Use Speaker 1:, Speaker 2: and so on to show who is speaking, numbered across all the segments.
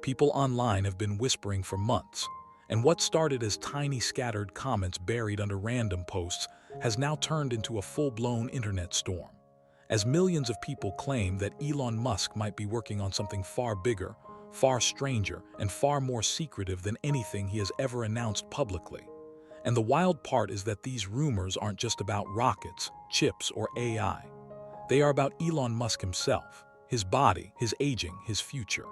Speaker 1: People online have been whispering for months, and what started as tiny scattered comments buried under random posts has now turned into a full-blown internet storm. As millions of people claim that Elon Musk might be working on something far bigger, far stranger, and far more secretive than anything he has ever announced publicly. And the wild part is that these rumors aren't just about rockets, chips, or AI. They are about Elon Musk himself, his body, his aging, his future,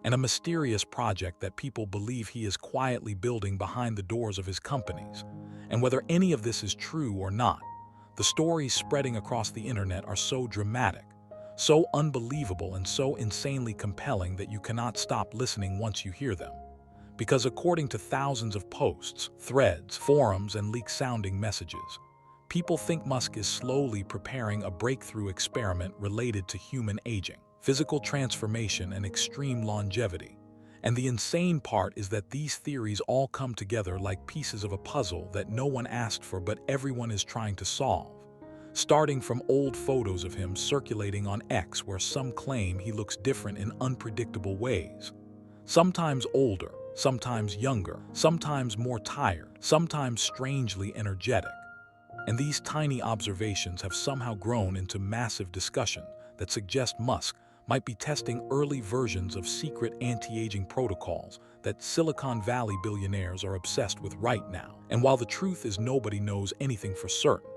Speaker 1: and a mysterious project that people believe he is quietly building behind the doors of his companies. And whether any of this is true or not, the stories spreading across the internet are so dramatic, so unbelievable, and so insanely compelling that you cannot stop listening once you hear them. Because according to thousands of posts, threads, forums, and leak-sounding messages, people think Musk is slowly preparing a breakthrough experiment related to human aging, physical transformation, and extreme longevity. And the insane part is that these theories all come together like pieces of a puzzle that no one asked for but everyone is trying to solve. Starting from old photos of him circulating on X where some claim he looks different in unpredictable ways. Sometimes older, sometimes younger, sometimes more tired, sometimes strangely energetic. And these tiny observations have somehow grown into massive discussion that suggest Musk might be testing early versions of secret anti-aging protocols that Silicon Valley billionaires are obsessed with right now. And while the truth is nobody knows anything for certain,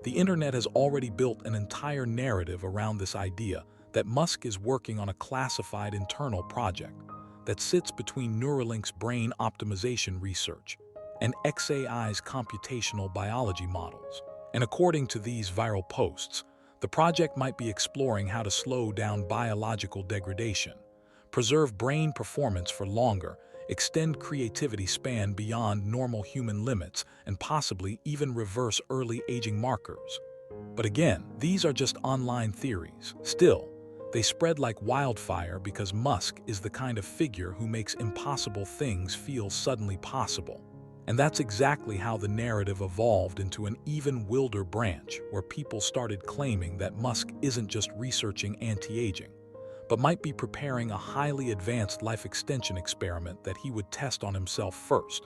Speaker 1: the internet has already built an entire narrative around this idea that Musk is working on a classified internal project that sits between Neuralink's brain optimization research and xAI's computational biology models. And according to these viral posts, the project might be exploring how to slow down biological degradation, preserve brain performance for longer, extend creativity span beyond normal human limits, and possibly even reverse early aging markers. But again, these are just online theories. Still, they spread like wildfire because Musk is the kind of figure who makes impossible things feel suddenly possible. And that's exactly how the narrative evolved into an even wilder branch, where people started claiming that Musk isn't just researching anti-aging, but might be preparing a highly advanced life extension experiment that he would test on himself first.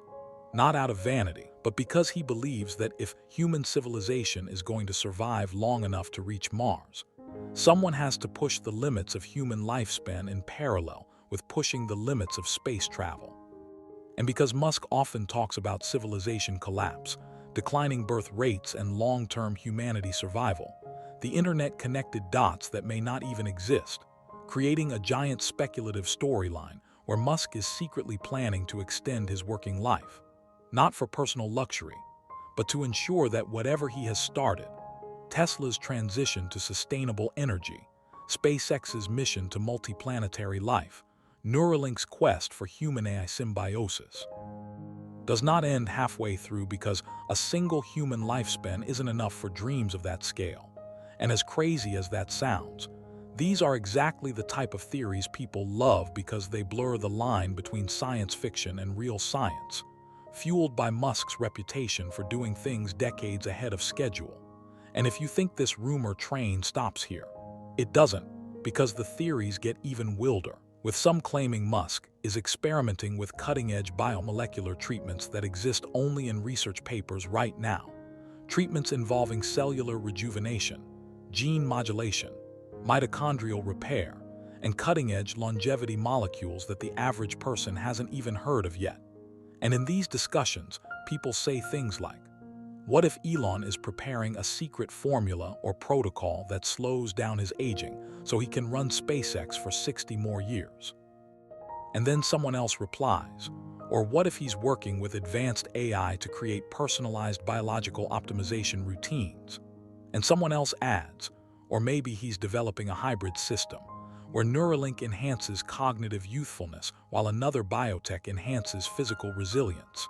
Speaker 1: Not out of vanity, but because he believes that if human civilization is going to survive long enough to reach Mars, someone has to push the limits of human lifespan in parallel with pushing the limits of space travel. And because Musk often talks about civilization collapse, declining birth rates, and long-term humanity survival, the internet connected dots that may not even exist, creating a giant speculative storyline where Musk is secretly planning to extend his working life, not for personal luxury, but to ensure that whatever he has started, Tesla's transition to sustainable energy, SpaceX's mission to multiplanetary life, Neuralink's quest for human-AI symbiosis, does not end halfway through, because a single human lifespan isn't enough for dreams of that scale. And as crazy as that sounds, these are exactly the type of theories people love because they blur the line between science fiction and real science, fueled by Musk's reputation for doing things decades ahead of schedule. And if you think this rumor train stops here, it doesn't, because the theories get even wilder, with some claiming Musk is experimenting with cutting-edge biomolecular treatments that exist only in research papers right now. Treatments involving cellular rejuvenation, gene modulation, mitochondrial repair, and cutting-edge longevity molecules that the average person hasn't even heard of yet. And in these discussions, people say things like, what if Elon is preparing a secret formula or protocol that slows down his aging so he can run SpaceX for 60 more years? And then someone else replies, or what if he's working with advanced AI to create personalized biological optimization routines? And someone else adds, or maybe he's developing a hybrid system where Neuralink enhances cognitive youthfulness while another biotech enhances physical resilience.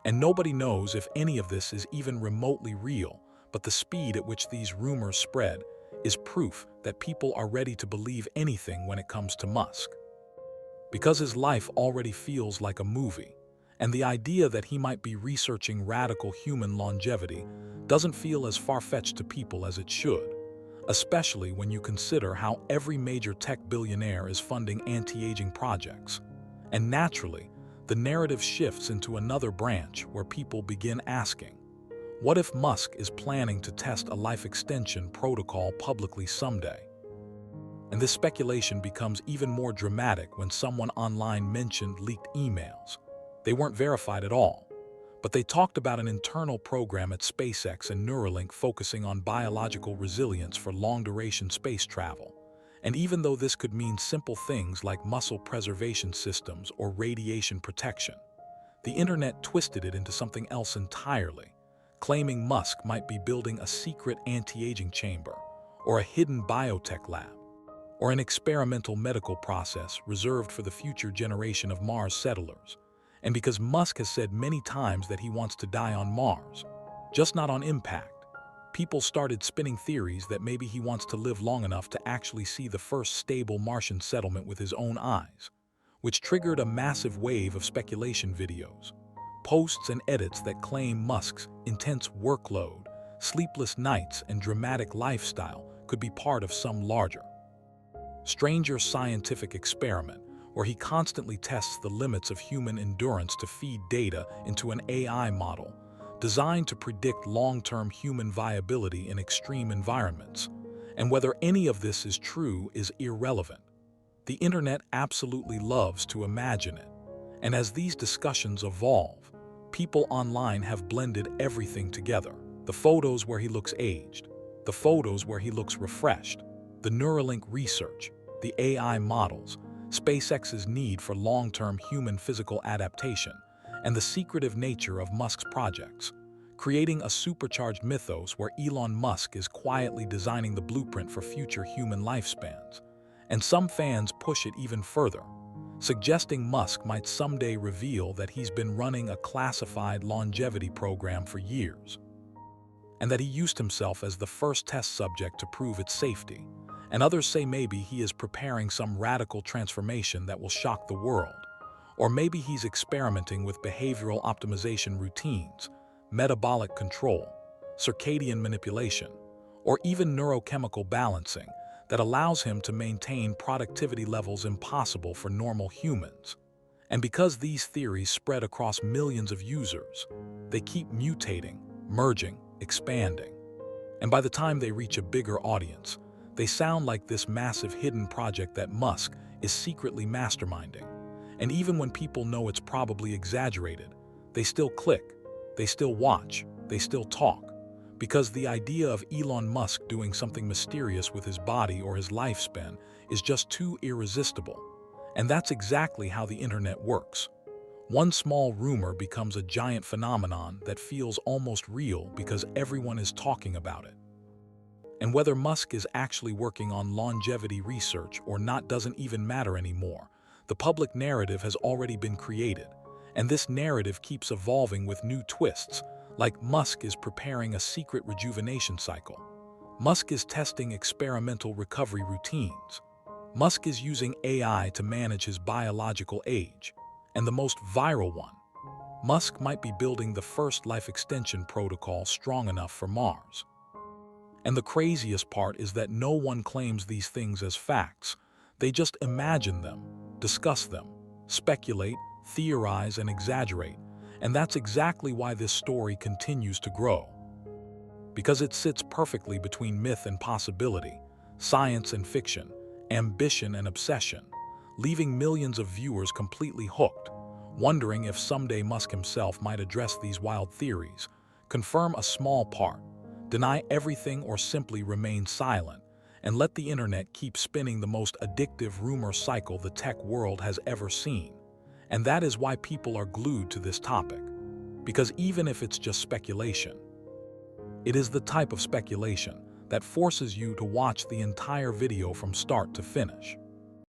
Speaker 1: And nobody knows if any of this is even remotely real, but the speed at which these rumors spread is proof that people are ready to believe anything when it comes to Musk. Because his life already feels like a movie, and the idea that he might be researching radical human longevity doesn't feel as far-fetched to people as it should, especially when you consider how every major tech billionaire is funding anti-aging projects. And naturally, the narrative shifts into another branch where people begin asking, what if Musk is planning to test a life extension protocol publicly someday? And this speculation becomes even more dramatic when someone online mentioned leaked emails. They weren't verified at all, but they talked about an internal program at SpaceX and Neuralink focusing on biological resilience for long-duration space travel. And even though this could mean simple things like muscle preservation systems or radiation protection, the internet twisted it into something else entirely, claiming Musk might be building a secret anti-aging chamber, or a hidden biotech lab, or an experimental medical process reserved for the future generation of Mars settlers. And because Musk has said many times that he wants to die on Mars, just not on impact, people started spinning theories that maybe he wants to live long enough to actually see the first stable Martian settlement with his own eyes, which triggered a massive wave of speculation videos, posts and edits that claim Musk's intense workload, sleepless nights, and dramatic lifestyle could be part of some larger, stranger scientific experiment where he constantly tests the limits of human endurance to feed data into an AI model designed to predict long-term human viability in extreme environments. And whether any of this is true is irrelevant. The internet absolutely loves to imagine it. And as these discussions evolve, people online have blended everything together. The photos where he looks aged, the photos where he looks refreshed, the Neuralink research, the AI models, SpaceX's need for long-term human physical adaptation, and the secretive nature of Musk's projects, creating a supercharged mythos where Elon Musk is quietly designing the blueprint for future human lifespans. And some fans push it even further, suggesting Musk might someday reveal that he's been running a classified longevity program for years, and that he used himself as the first test subject to prove its safety. And others say maybe he is preparing some radical transformation that will shock the world. Or maybe he's experimenting with behavioral optimization routines, metabolic control, circadian manipulation, or even neurochemical balancing that allows him to maintain productivity levels impossible for normal humans. And because these theories spread across millions of users, they keep mutating, merging, expanding. And by the time they reach a bigger audience, they sound like this massive hidden project that Musk is secretly masterminding. And even when people know it's probably exaggerated, they still click, they still watch, they still talk. Because the idea of Elon Musk doing something mysterious with his body or his lifespan is just too irresistible. And that's exactly how the internet works. One small rumor becomes a giant phenomenon that feels almost real because everyone is talking about it. And whether Musk is actually working on longevity research or not doesn't even matter anymore. The public narrative has already been created, and this narrative keeps evolving with new twists, like Musk is preparing a secret rejuvenation cycle. Musk is testing experimental recovery routines. Musk is using AI to manage his biological age. And the most viral one, Musk might be building the first life extension protocol strong enough for Mars. And the craziest part is that no one claims these things as facts. They just imagine them, discuss them, speculate, theorize, and exaggerate. And that's exactly why this story continues to grow. Because it sits perfectly between myth and possibility, science and fiction, ambition and obsession, leaving millions of viewers completely hooked, wondering if someday Musk himself might address these wild theories, confirm a small part, deny everything, or simply remain silent, and let the internet keep spinning the most addictive rumor cycle the tech world has ever seen. And that is why people are glued to this topic. Because even if it's just speculation, it is the type of speculation that forces you to watch the entire video from start to finish.